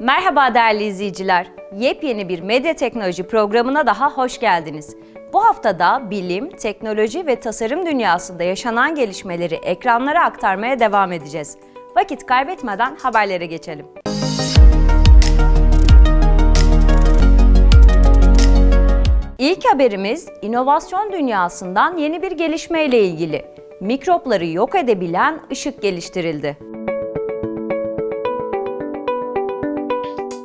Merhaba değerli izleyiciler. Yepyeni bir medya teknoloji programına daha hoş geldiniz. Bu haftada bilim, teknoloji ve tasarım dünyasında yaşanan gelişmeleri ekranlara aktarmaya devam edeceğiz. Vakit kaybetmeden haberlere geçelim. İlk haberimiz inovasyon dünyasından yeni bir gelişmeyle ilgili. Mikropları yok edebilen ışık geliştirildi.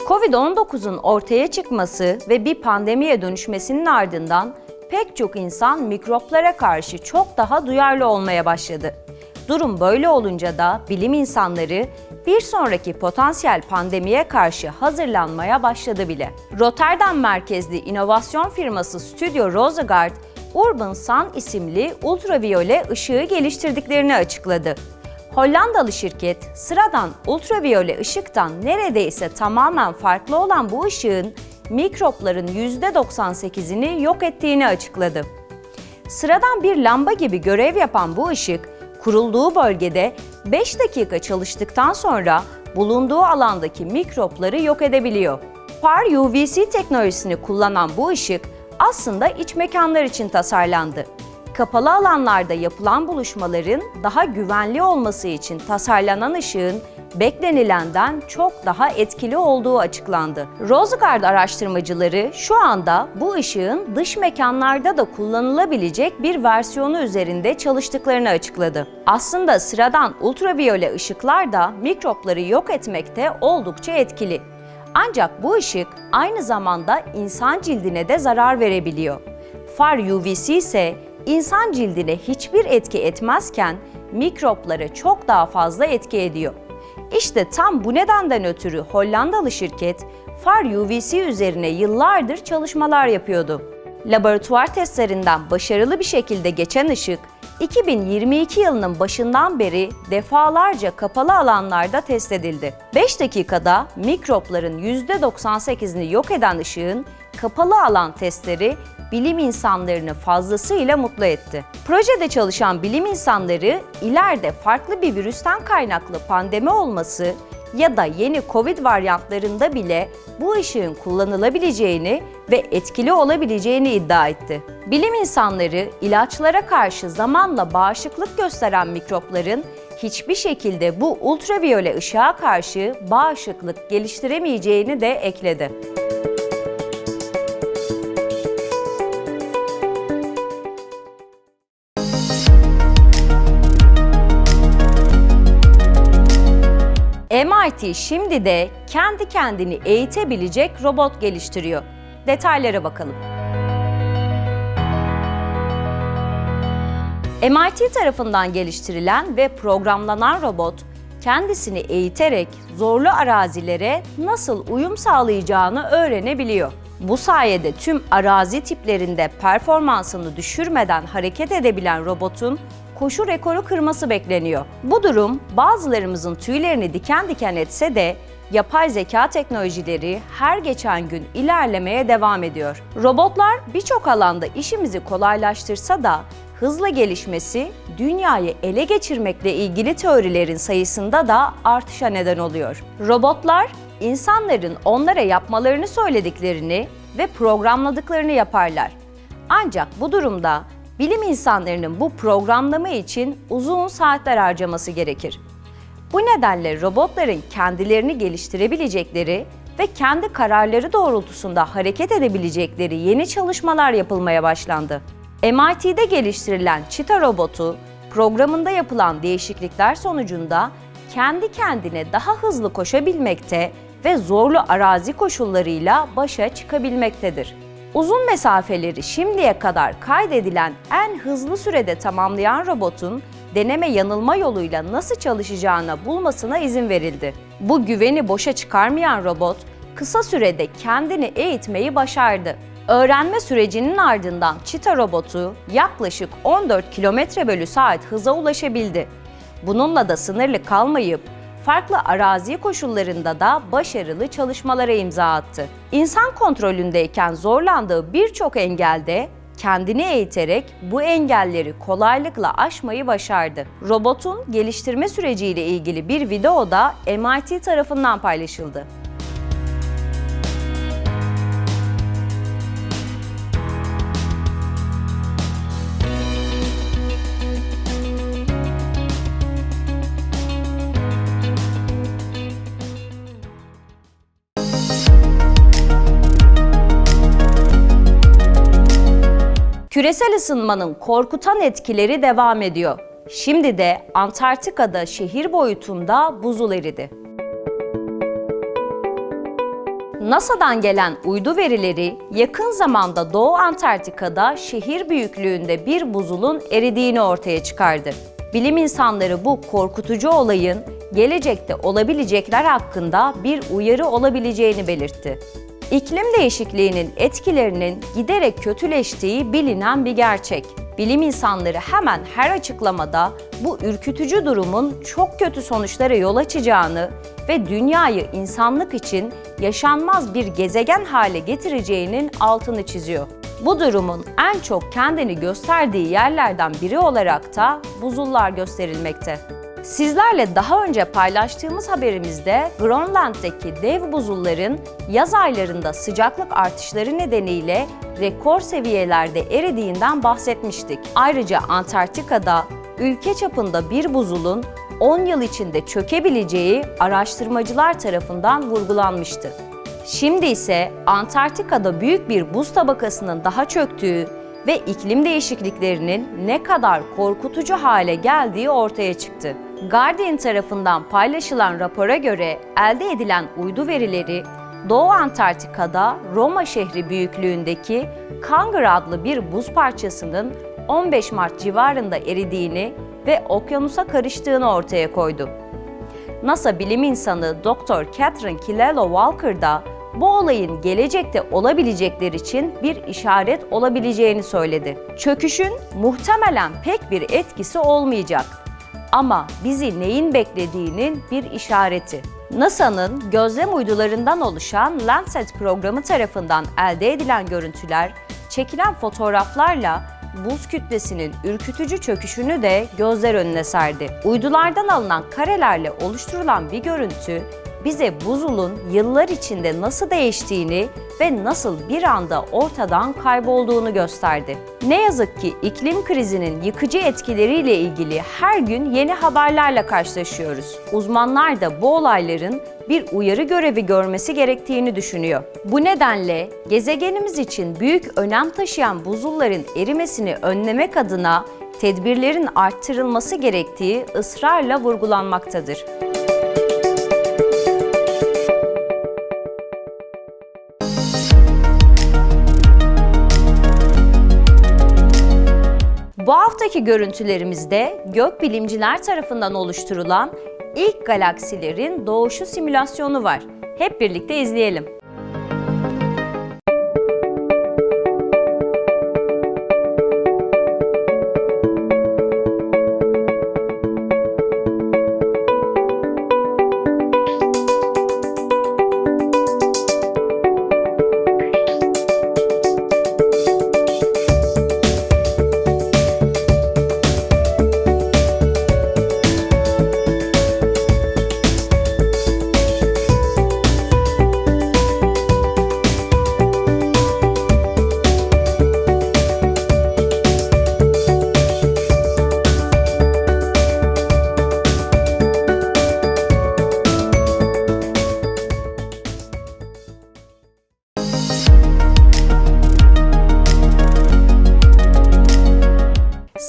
Covid-19'un ortaya çıkması ve bir pandemiye dönüşmesinin ardından pek çok insan mikroplara karşı çok daha duyarlı olmaya başladı. Durum böyle olunca da bilim insanları bir sonraki potansiyel pandemiye karşı hazırlanmaya başladı bile. Rotterdam merkezli inovasyon firması Studio Roosegaard, Urban Sun isimli ultraviyole ışığı geliştirdiklerini açıkladı. Hollandalı şirket, sıradan ultraviyole ışıktan neredeyse tamamen farklı olan bu ışığın mikropların %98'ini yok ettiğini açıkladı. Sıradan bir lamba gibi görev yapan bu ışık, kurulduğu bölgede 5 dakika çalıştıktan sonra bulunduğu alandaki mikropları yok edebiliyor. Far UVC teknolojisini kullanan bu ışık aslında iç mekanlar için tasarlandı. Kapalı alanlarda yapılan buluşmaların daha güvenli olması için tasarlanan ışığın beklenilenden çok daha etkili olduğu açıklandı. Roosegaard araştırmacıları şu anda bu ışığın dış mekanlarda da kullanılabilecek bir versiyonu üzerinde çalıştıklarını açıkladı. Aslında sıradan ultraviyole ışıklar da mikropları yok etmekte oldukça etkili. Ancak bu ışık aynı zamanda insan cildine de zarar verebiliyor. Far UVC ise İnsan cildine hiçbir etki etmezken mikroplara çok daha fazla etki ediyor. İşte tam bu nedenden ötürü Hollandalı şirket Far UVC üzerine yıllardır çalışmalar yapıyordu. Laboratuvar testlerinden başarılı bir şekilde geçen ışık, 2022 yılının başından beri defalarca kapalı alanlarda test edildi. 5 dakikada mikropların %98'ini yok eden ışığın kapalı alan testleri bilim insanlarını fazlasıyla mutlu etti. Projede çalışan bilim insanları ileride farklı bir virüsten kaynaklı pandemi olması ya da yeni Covid varyantlarında bile bu ışığın kullanılabileceğini ve etkili olabileceğini iddia etti. Bilim insanları ilaçlara karşı zamanla bağışıklık gösteren mikropların hiçbir şekilde bu ultraviyole ışığa karşı bağışıklık geliştiremeyeceğini de ekledi. MIT şimdi de kendi kendini eğitebilecek robot geliştiriyor. Detaylara bakalım. MIT tarafından geliştirilen ve programlanan robot, kendisini eğiterek zorlu arazilere nasıl uyum sağlayacağını öğrenebiliyor. Bu sayede tüm arazi tiplerinde performansını düşürmeden hareket edebilen robotun koşu rekoru kırması bekleniyor. Bu durum bazılarımızın tüylerini diken diken etse de yapay zeka teknolojileri her geçen gün ilerlemeye devam ediyor. Robotlar birçok alanda işimizi kolaylaştırsa da hızla gelişmesi dünyayı ele geçirmekle ilgili teorilerin sayısında da artışa neden oluyor. Robotlar insanların onlara yapmalarını söylediklerini ve programladıklarını yaparlar. Ancak bu durumda bilim insanlarının bu programlama için uzun saatler harcaması gerekir. Bu nedenle robotların kendilerini geliştirebilecekleri ve kendi kararları doğrultusunda hareket edebilecekleri yeni çalışmalar yapılmaya başlandı. MIT'de geliştirilen Cheetah robotu, programında yapılan değişiklikler sonucunda kendi kendine daha hızlı koşabilmekte ve zorlu arazi koşullarıyla başa çıkabilmektedir. Uzun mesafeleri şimdiye kadar kaydedilen en hızlı sürede tamamlayan robotun deneme yanılma yoluyla nasıl çalışacağını bulmasına izin verildi. Bu güveni boşa çıkarmayan robot kısa sürede kendini eğitmeyi başardı. Öğrenme sürecinin ardından Cheetah robotu yaklaşık 14 km/s hıza ulaşabildi. Bununla da sınırlı kalmayıp farklı arazi koşullarında da başarılı çalışmalara imza attı. İnsan kontrolündeyken zorlandığı birçok engelde kendini eğiterek bu engelleri kolaylıkla aşmayı başardı. Robotun geliştirme süreciyle ilgili bir video da MIT tarafından paylaşıldı. Küresel ısınmanın korkutan etkileri devam ediyor. Şimdi de Antarktika'da şehir boyutunda buzul eridi. NASA'dan gelen uydu verileri yakın zamanda Doğu Antarktika'da şehir büyüklüğünde bir buzulun eridiğini ortaya çıkardı. Bilim insanları bu korkutucu olayın gelecekte olabilecekler hakkında bir uyarı olabileceğini belirtti. İklim değişikliğinin etkilerinin giderek kötüleştiği bilinen bir gerçek. Bilim insanları hemen her açıklamada bu ürkütücü durumun çok kötü sonuçlara yol açacağını ve dünyayı insanlık için yaşanmaz bir gezegen hale getireceğinin altını çiziyor. Bu durumun en çok kendini gösterdiği yerlerden biri olarak da buzullar gösterilmekte. Sizlerle daha önce paylaştığımız haberimizde Grönland'daki dev buzulların yaz aylarında sıcaklık artışları nedeniyle rekor seviyelerde eridiğinden bahsetmiştik. Ayrıca Antarktika'da ülke çapında bir buzulun 10 yıl içinde çökebileceği araştırmacılar tarafından vurgulanmıştı. Şimdi ise Antarktika'da büyük bir buz tabakasının daha çöktüğü ve iklim değişikliklerinin ne kadar korkutucu hale geldiği ortaya çıktı. Guardian tarafından paylaşılan rapora göre elde edilen uydu verileri, Doğu Antarktika'da Roma şehri büyüklüğündeki Kangar adlı bir buz parçasının 15 Mart civarında eridiğini ve okyanusa karıştığını ortaya koydu. NASA bilim insanı Dr. Catherine Kilelo Walker da bu olayın gelecekte olabilecekler için bir işaret olabileceğini söyledi. Çöküşün muhtemelen pek bir etkisi olmayacak ama bizi neyin beklediğinin bir işareti. NASA'nın gözlem uydularından oluşan Landsat programı tarafından elde edilen görüntüler, çekilen fotoğraflarla buz kütlesinin ürkütücü çöküşünü de gözler önüne serdi. Uydulardan alınan karelerle oluşturulan bir görüntü, bize buzulun yıllar içinde nasıl değiştiğini ve nasıl bir anda ortadan kaybolduğunu gösterdi. Ne yazık ki iklim krizinin yıkıcı etkileriyle ilgili her gün yeni haberlerle karşılaşıyoruz. Uzmanlar da bu olayların bir uyarı görevi görmesi gerektiğini düşünüyor. Bu nedenle gezegenimiz için büyük önem taşıyan buzulların erimesini önlemek adına tedbirlerin arttırılması gerektiği ısrarla vurgulanmaktadır. Bu haftaki görüntülerimizde gökbilimciler tarafından oluşturulan ilk galaksilerin doğuşu simülasyonu var. Hep birlikte izleyelim.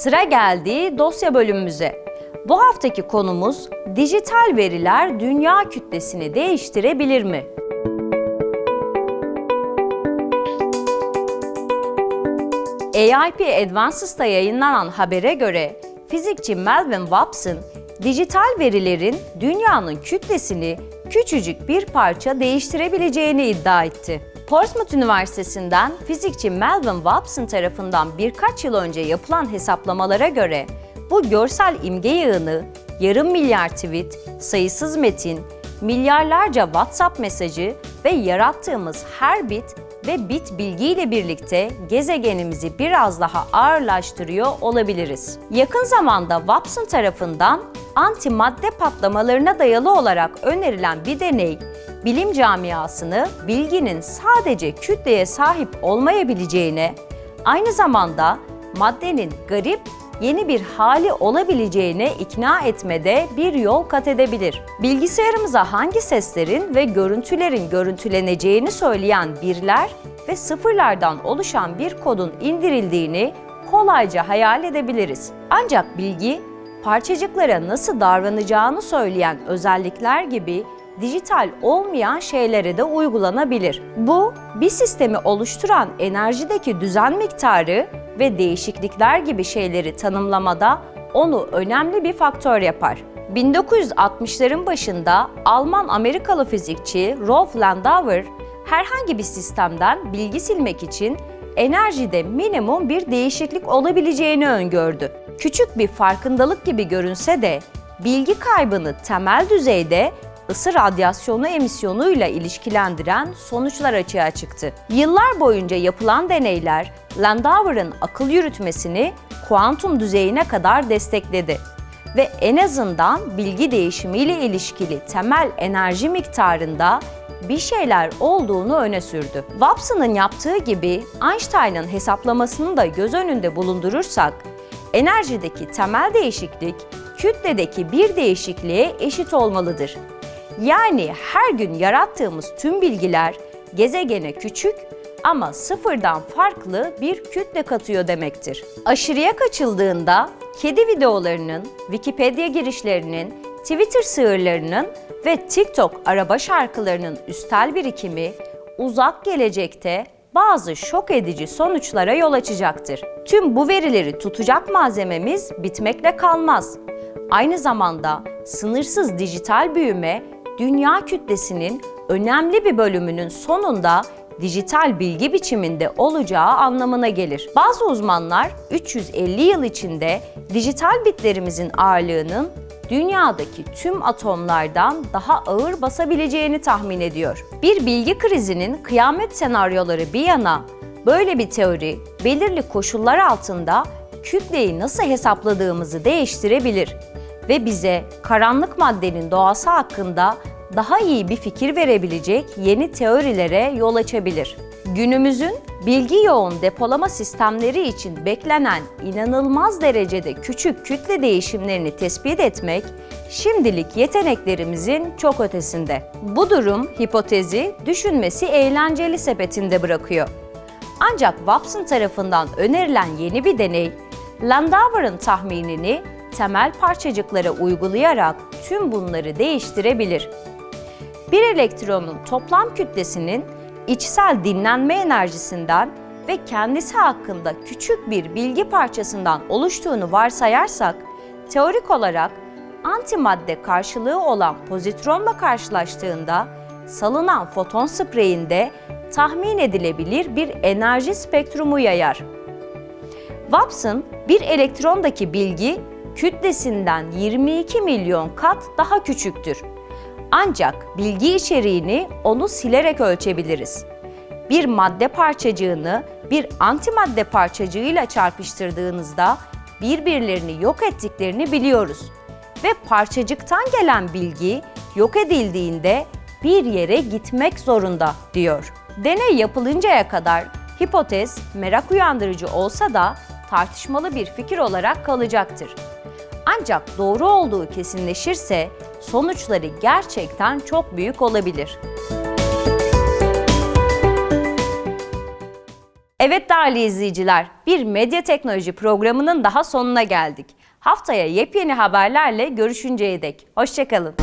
Sıra geldi dosya bölümümüze. Bu haftaki konumuz dijital veriler dünya kütlesini değiştirebilir mi? AIP Advanced'da yayınlanan habere göre fizikçi Melvin Watson, dijital verilerin dünyanın kütlesini küçücük bir parça değiştirebileceğini iddia etti. Portsmouth Üniversitesi'nden fizikçi Melvin Watson tarafından birkaç yıl önce yapılan hesaplamalara göre bu görsel imge yığını yarım milyar tweet, sayısız metin, milyarlarca WhatsApp mesajı ve yarattığımız her bit ve bit bilgiyle birlikte gezegenimizi biraz daha ağırlaştırıyor olabiliriz. Yakın zamanda Watson tarafından antimadde patlamalarına dayalı olarak önerilen bir deney, bilim camiasını bilginin sadece kütleye sahip olmayabileceğine, aynı zamanda maddenin garip, yeni bir hali olabileceğine ikna etmede bir yol kat edebilir. Bilgisayarımıza hangi seslerin ve görüntülerin görüntüleneceğini söyleyen birler ve sıfırlardan oluşan bir kodun indirildiğini kolayca hayal edebiliriz. Ancak bilgi, parçacıklara nasıl davranacağını söyleyen özellikler gibi dijital olmayan şeylere de uygulanabilir. Bu, bir sistemi oluşturan enerjideki düzen miktarı ve değişiklikler gibi şeyleri tanımlamada onu önemli bir faktör yapar. 1960'ların başında Alman-Amerikalı fizikçi Rolf Landauer, herhangi bir sistemden bilgi silmek için enerjide minimum bir değişiklik olabileceğini öngördü. Küçük bir farkındalık gibi görünse de bilgi kaybını temel düzeyde ısı radyasyonu emisyonuyla ilişkilendiren sonuçlar açığa çıktı. Yıllar boyunca yapılan deneyler Landauer'ın akıl yürütmesini kuantum düzeyine kadar destekledi ve en azından bilgi değişimiyle ilişkili temel enerji miktarında bir şeyler olduğunu öne sürdü. Wattson'ın yaptığı gibi Einstein'ın hesaplamasını da göz önünde bulundurursak, enerjideki temel değişiklik kütledeki bir değişikliğe eşit olmalıdır. Yani her gün yarattığımız tüm bilgiler gezegene küçük ama sıfırdan farklı bir kütle katıyor demektir. Aşırıya kaçıldığında kedi videolarının, Wikipedia girişlerinin, Twitter sığırlarının ve TikTok araba şarkılarının üstel birikimi uzak gelecekte bazı şok edici sonuçlara yol açacaktır. Tüm bu verileri tutacak malzememiz bitmekle kalmaz. Aynı zamanda sınırsız dijital büyüme, dünya kütlesinin önemli bir bölümünün sonunda dijital bilgi biçiminde olacağı anlamına gelir. Bazı uzmanlar 350 yıl içinde dijital bitlerimizin ağırlığının dünyadaki tüm atomlardan daha ağır basabileceğini tahmin ediyor. Bir bilgi krizinin kıyamet senaryoları bir yana, böyle bir teori belirli koşullar altında kütleyi nasıl hesapladığımızı değiştirebilir ve bize karanlık maddenin doğası hakkında daha iyi bir fikir verebilecek yeni teorilere yol açabilir. Günümüzün bilgi yoğun depolama sistemleri için beklenen inanılmaz derecede küçük kütle değişimlerini tespit etmek, şimdilik yeteneklerimizin çok ötesinde. Bu durum hipotezi düşünmesi eğlenceli sepetinde bırakıyor. Ancak Watson tarafından önerilen yeni bir deney, Landauer'ın tahminini temel parçacıklara uygulayarak tüm bunları değiştirebilir. Bir elektronun toplam kütlesinin içsel dinlenme enerjisinden ve kendisi hakkında küçük bir bilgi parçasından oluştuğunu varsayarsak, teorik olarak antimadde karşılığı olan pozitronla karşılaştığında salınan foton spreyinde tahmin edilebilir bir enerji spektrumu yayar. Watson, bir elektrondaki bilgi kütlesinden 22 milyon kat daha küçüktür. Ancak bilgi içeriğini onu silerek ölçebiliriz. Bir madde parçacığını bir antimadde parçacığıyla çarpıştırdığınızda birbirlerini yok ettiklerini biliyoruz. Ve parçacıktan gelen bilgi yok edildiğinde bir yere gitmek zorunda diyor. Deney yapılıncaya kadar hipotez merak uyandırıcı olsa da tartışmalı bir fikir olarak kalacaktır. Ancak doğru olduğu kesinleşirse sonuçları gerçekten çok büyük olabilir. Evet değerli izleyiciler, bir medya teknoloji programının daha sonuna geldik. Haftaya yepyeni haberlerle görüşünceye dek hoşça kalın.